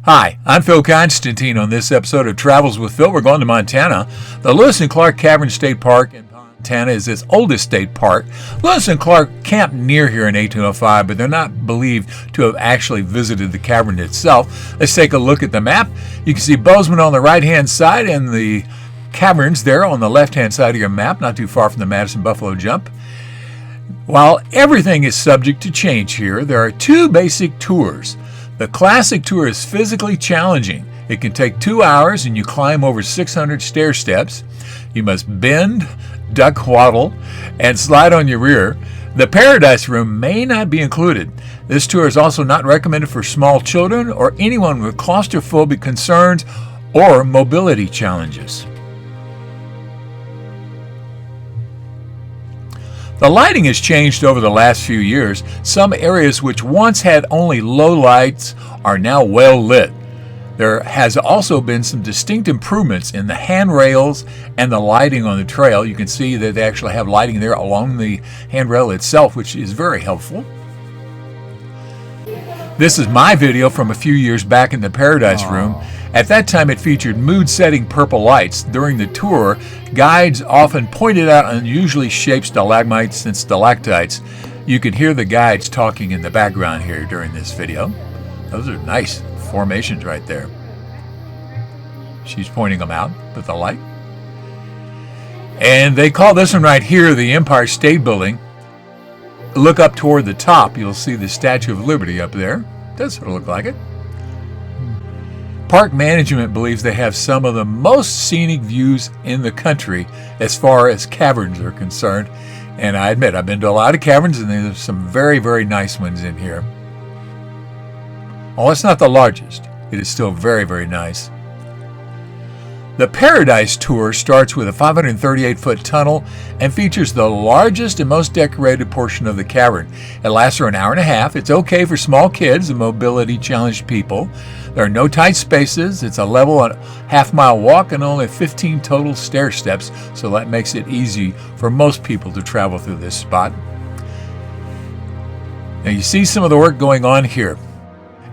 Hi, I'm Phil Constantine. On this episode of Travels with Phil, we're going to Montana. The Lewis and Clark Caverns State Park in Montana is its oldest state park. Lewis and Clark camped near here in 1805, but they're not believed to have actually visited the cavern itself. Let's take a look at the map. You can see Bozeman on the right-hand side and the caverns there on the left-hand side of your map, not too far from the Madison-Buffalo Jump. While everything is subject to change here, there are two basic tours. The classic tour is physically challenging. It can take 2 hours and you climb over 600 stair steps. You must bend, duck, waddle, and slide on your rear. The Paradise Room may not be included. This tour is also not recommended for small children or anyone with claustrophobic concerns or mobility challenges. The lighting has changed over the last few years. Some areas which once had only low lights are now well lit. There has also been some distinct improvements in the handrails and the lighting on the trail. You can see that they actually have lighting there along the handrail itself, which is very helpful. This is my video from a few years back in the Paradise Room. At that time, it featured mood-setting purple lights. During the tour, guides often pointed out unusually shaped stalagmites and stalactites. You can hear the guides talking in the background here during this video. Those are nice formations right there. She's pointing them out with the light. And they call this one right here the Empire State Building. Look up toward the top, you'll see the Statue of Liberty up there. Does sort of look like it. Park management believes they have some of the most scenic views in the country as far as caverns are concerned. And I admit, I've been to a lot of caverns and there's some very, very nice ones in here. Well, it's not the largest. It is still very, very nice. The Paradise Tour starts with a 538-foot tunnel and features the largest and most decorated portion of the cavern. It lasts for an hour and a half. It's okay for small kids and mobility-challenged people. There are no tight spaces. It's a level half-mile walk and only 15 total stair steps, so that makes it easy for most people to travel through this spot. Now you see some of the work going on here.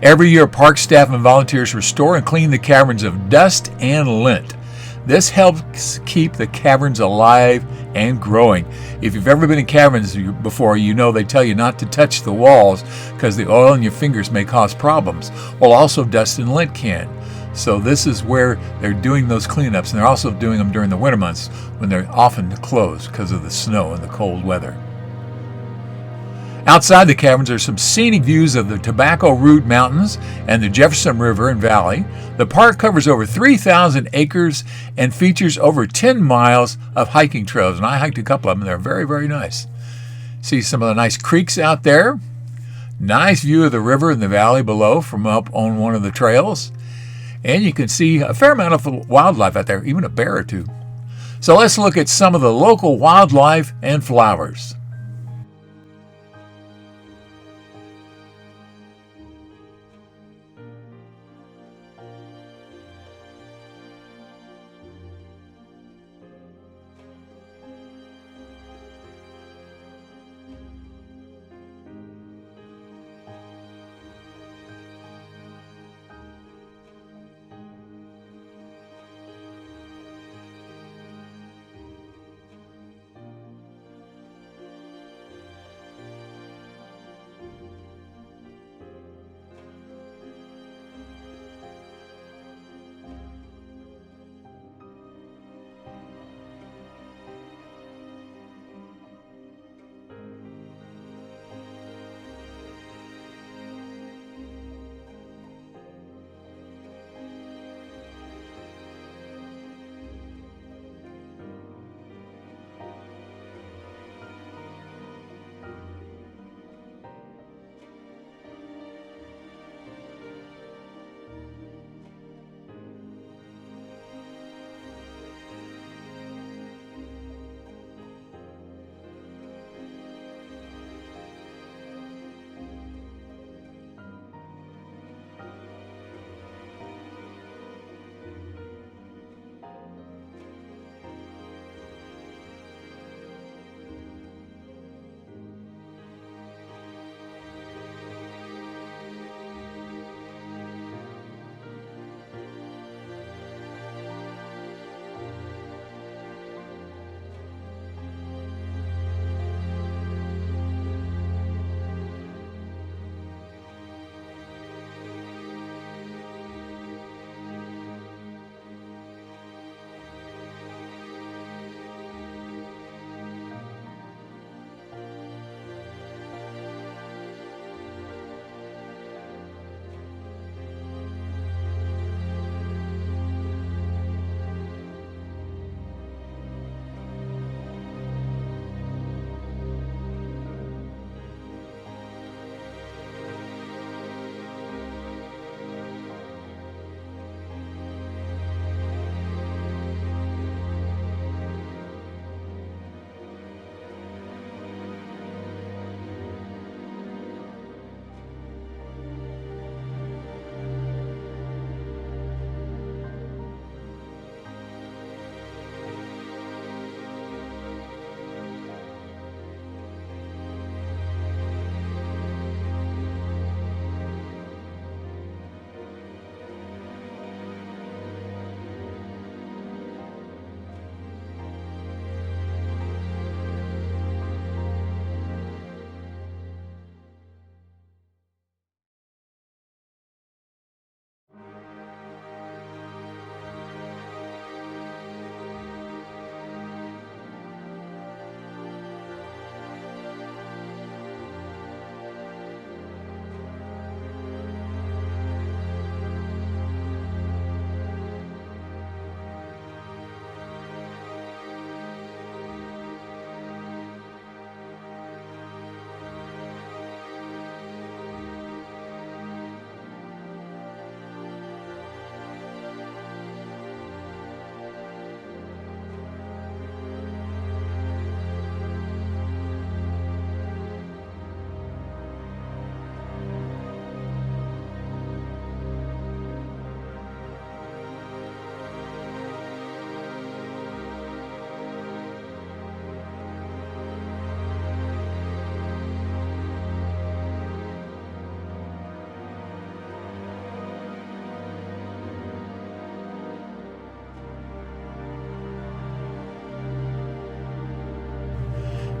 Every year, park staff and volunteers restore and clean the caverns of dust and lint. This helps keep the caverns alive and growing. If you've ever been in caverns before, you know they tell you not to touch the walls because the oil in your fingers may cause problems. Well, also dust and lint can. So this is where they're doing those cleanups, and they're also doing them during the winter months when they're often closed because of the snow and the cold weather. Outside the caverns are some scenic views of the Tobacco Root Mountains and the Jefferson River and Valley. The park covers over 3,000 acres and features over 10 miles of hiking trails. And I hiked a couple of them. They're very, very nice. See some of the nice creeks out there. Nice view of the river and the valley below from up on one of the trails. And you can see a fair amount of wildlife out there, even a bear or two. So let's look at some of the local wildlife and flowers.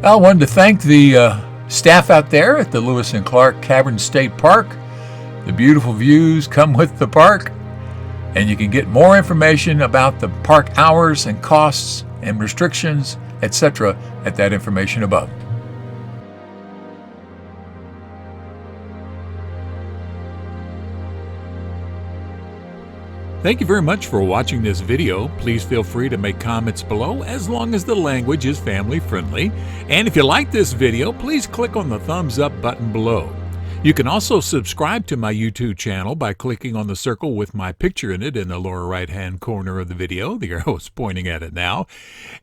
I wanted to thank the staff out there at the Lewis and Clark Caverns State Park. The beautiful views come with the park, and you can get more information about the park hours and costs and restrictions, etc. at that information above. Thank you very much for watching this video. Please feel free to make comments below as long as the language is family friendly. And if you like this video, please click on the thumbs up button below. You can also subscribe to my YouTube channel by clicking on the circle with my picture in it in the lower right hand corner of the video. The arrow is pointing at it now.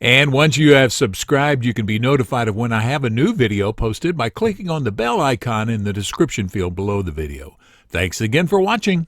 And once you have subscribed, you can be notified of when I have a new video posted by clicking on the bell icon in the description field below the video. Thanks again for watching.